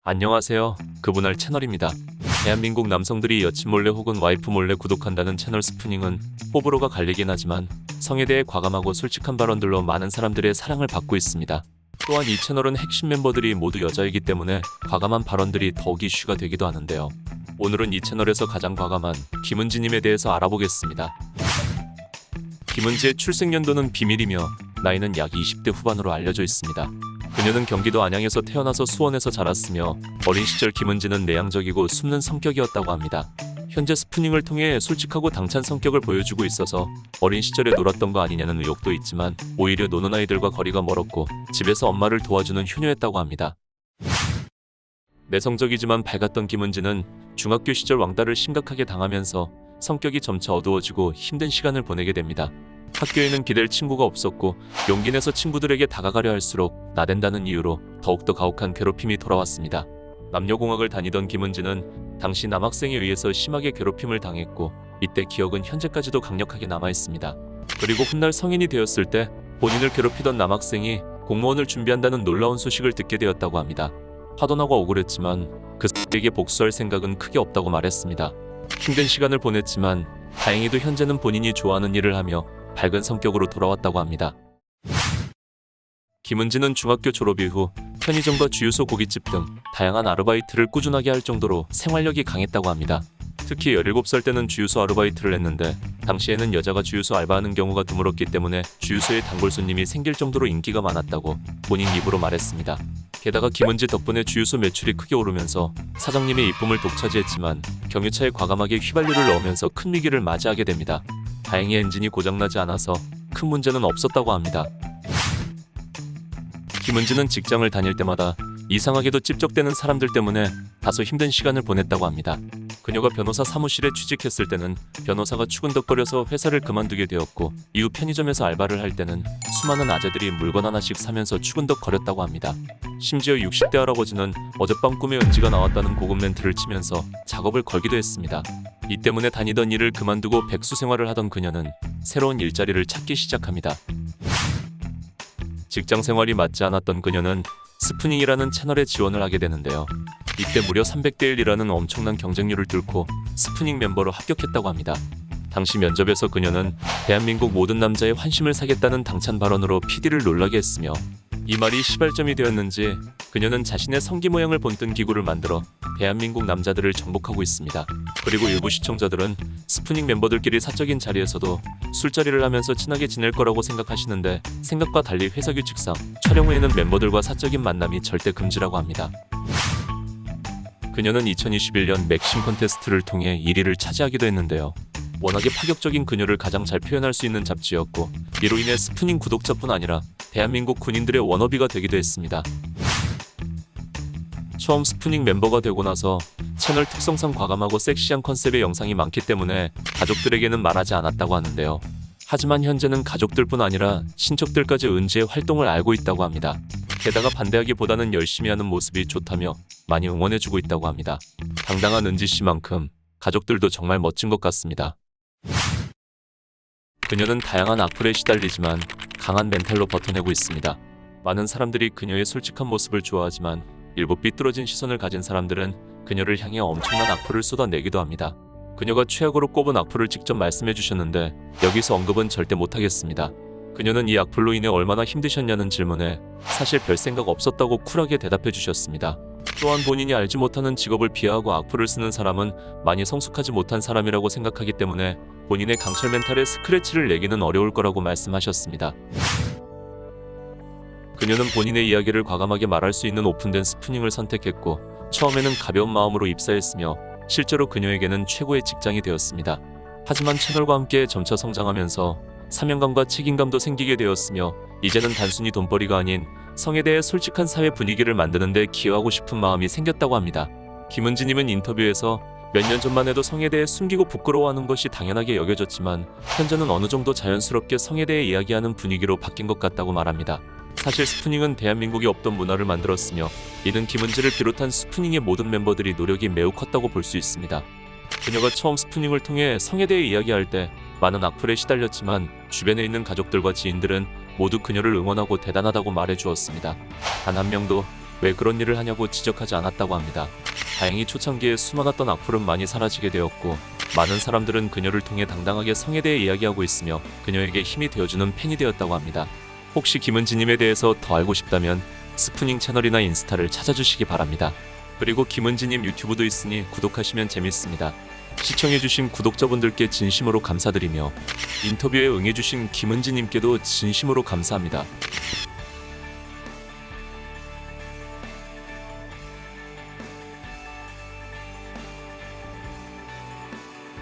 안녕하세요. 그분할 채널입니다. 대한민국 남성들이 여친 몰래 혹은 와이프 몰래 구독한다는 채널 스푸닝은 호불호가 갈리긴 하지만 성에 대해 과감하고 솔직한 발언들로 많은 사람들의 사랑을 받고 있습니다. 또한 이 채널은 핵심 멤버들이 모두 여자이기 때문에 과감한 발언들이 더욱 이슈가 되기도 하는데요. 오늘은 이 채널에서 가장 과감한 김은지님에 대해서 알아보겠습니다. 김은지의 출생연도는 비밀이며 나이는 약 20대 후반으로 알려져 있습니다. 그녀는 경기도 안양에서 태어나서 수원에서 자랐으며 어린 시절 김은지는 내향적이고 숨는 성격이었다고 합니다. 현재 스푸닝을 통해 솔직하고 당찬 성격을 보여주고 있어서 어린 시절에 놀았던 거 아니냐는 의혹도 있지만 오히려 노는 아이들과 거리가 멀었고 집에서 엄마를 도와주는 효녀였다고 합니다. 내성적이지만 밝았던 김은지는 중학교 시절 왕따를 심각하게 당하면서 성격이 점차 어두워지고 힘든 시간을 보내게 됩니다. 학교에는 기댈 친구가 없었고 용기 내서 친구들에게 다가가려 할수록 나댄다는 이유로 더욱더 가혹한 괴롭힘이 돌아왔습니다. 남녀공학을 다니던 김은지는 당시 남학생에 의해서 심하게 괴롭힘을 당했고 이때 기억은 현재까지도 강력하게 남아있습니다. 그리고 훗날 성인이 되었을 때 본인을 괴롭히던 남학생이 공무원을 준비한다는 놀라운 소식을 듣게 되었다고 합니다. 화도 나고 억울했지만 그에게 복수할 생각은 크게 없다고 말했습니다. 힘든 시간을 보냈지만 다행히도 현재는 본인이 좋아하는 일을 하며 밝은 성격으로 돌아왔다고 합니다. 김은지는 중학교 졸업 이후 편의점과 주유소 고깃집 등 다양한 아르바이트를 꾸준하게 할 정도로 생활력이 강했다고 합니다. 특히 17살 때는 주유소 아르바이트를 했는데 당시에는 여자가 주유소 알바하는 경우가 드물었기 때문에 주유소에 단골 손님이 생길 정도로 인기가 많았다고 본인 입으로 말했습니다. 게다가 김은지 덕분에 주유소 매출이 크게 오르면서 사장님의 이쁨을 독차지했지만 경유차에 과감하게 휘발유를 넣으면서 큰 위기를 맞이하게 됩니다. 다행히 엔진이 고장나지 않아서 큰 문제는 없었다고 합니다. 김은지는 직장을 다닐 때마다 이상하게도 찝적대는 사람들 때문에 다소 힘든 시간을 보냈다고 합니다. 그녀가 변호사 사무실에 취직했을 때는 변호사가 추근덕거려서 회사를 그만두게 되었고 이후 편의점에서 알바를 할 때는 수많은 아재들이 물건 하나씩 사면서 추근덕거렸다고 합니다. 심지어 60대 할아버지는 어젯밤 꿈에 은지가 나왔다는 고급 멘트를 치면서 작업을 걸기도 했습니다. 이 때문에 다니던 일을 그만두고 백수 생활을 하던 그녀는 새로운 일자리를 찾기 시작합니다. 직장 생활이 맞지 않았던 그녀는 스푸닝이라는 채널에 지원을 하게 되는데요. 이때 무려 300대 1이라는 엄청난 경쟁률을 뚫고 스푸닝 멤버로 합격했다고 합니다. 당시 면접에서 그녀는 대한민국 모든 남자의 환심을 사겠다는 당찬 발언으로 PD를 놀라게 했으며 이 말이 시발점이 되었는지 그녀는 자신의 성기 모양을 본뜬 기구를 만들어 대한민국 남자들을 정복하고 있습니다. 그리고 일부 시청자들은 스푸닝 멤버들끼리 사적인 자리에서도 술자리를 하면서 친하게 지낼 거라고 생각하시는데 생각과 달리 회사 규칙상 촬영 후에는 멤버들과 사적인 만남이 절대 금지라고 합니다. 그녀는 2021년 맥심 콘테스트를 통해 1위를 차지하기도 했는데요. 워낙에 파격적인 그녀를 가장 잘 표현할 수 있는 잡지였고 이로 인해 스푸닝 구독자뿐 아니라 대한민국 군인들의 워너비가 되기도 했습니다. 처음 스푸닝 멤버가 되고 나서 채널 특성상 과감하고 섹시한 컨셉의 영상이 많기 때문에 가족들에게는 말하지 않았다고 하는데요. 하지만 현재는 가족들뿐 아니라 친척들까지 은지의 활동을 알고 있다고 합니다. 게다가 반대하기보다는 열심히 하는 모습이 좋다며 많이 응원해주고 있다고 합니다. 당당한 은지 씨만큼 가족들도 정말 멋진 것 같습니다. 그녀는 다양한 악플에 시달리지만 강한 멘탈로 버텨내고 있습니다. 많은 사람들이 그녀의 솔직한 모습을 좋아하지만 일부 삐뚤어진 시선을 가진 사람들은 그녀를 향해 엄청난 악플을 쏟아내기도 합니다. 그녀가 최악으로 꼽은 악플을 직접 말씀해 주셨는데 여기서 언급은 절대 못하겠습니다. 그녀는 이 악플로 인해 얼마나 힘드셨냐는 질문에 사실 별 생각 없었다고 쿨하게 대답해 주셨습니다. 또한 본인이 알지 못하는 직업을 비하하고 악플을 쓰는 사람은 많이 성숙하지 못한 사람이라고 생각하기 때문에 본인의 강철 멘탈에 스크래치를 내기는 어려울 거라고 말씀하셨습니다. 그녀는 본인의 이야기를 과감하게 말할 수 있는 오픈된 스푸닝을 선택했고 처음에는 가벼운 마음으로 입사했으며 실제로 그녀에게는 최고의 직장이 되었습니다. 하지만 채널과 함께 점차 성장하면서 사명감과 책임감도 생기게 되었으며 이제는 단순히 돈벌이가 아닌 성에 대해 솔직한 사회 분위기를 만드는 데 기여하고 싶은 마음이 생겼다고 합니다. 김은지님은 인터뷰에서 몇 년 전만 해도 성에 대해 숨기고 부끄러워하는 것이 당연하게 여겨졌지만 현재는 어느 정도 자연스럽게 성에 대해 이야기하는 분위기로 바뀐 것 같다고 말합니다. 사실 스푸닝은 대한민국에 없던 문화를 만들었으며 이는 김은지를 비롯한 스푸닝의 모든 멤버들이 노력이 매우 컸다고 볼 수 있습니다. 그녀가 처음 스푸닝을 통해 성에 대해 이야기할 때 많은 악플에 시달렸지만 주변에 있는 가족들과 지인들은 모두 그녀를 응원하고 대단하다고 말해주었습니다. 단 한 명도 왜 그런 일을 하냐고 지적하지 않았다고 합니다. 다행히 초창기에 숨어났던 악플은 많이 사라지게 되었고 많은 사람들은 그녀를 통해 당당하게 성에 대해 이야기하고 있으며 그녀에게 힘이 되어주는 팬이 되었다고 합니다. 혹시 김은지님에 대해서 더 알고 싶다면 스푸닝 채널이나 인스타를 찾아주시기 바랍니다. 그리고 김은지님 유튜브도 있으니 구독하시면 재밌습니다. 시청해주신 구독자분들께 진심으로 감사드리며 인터뷰에 응해주신 김은지님께도 진심으로 감사합니다.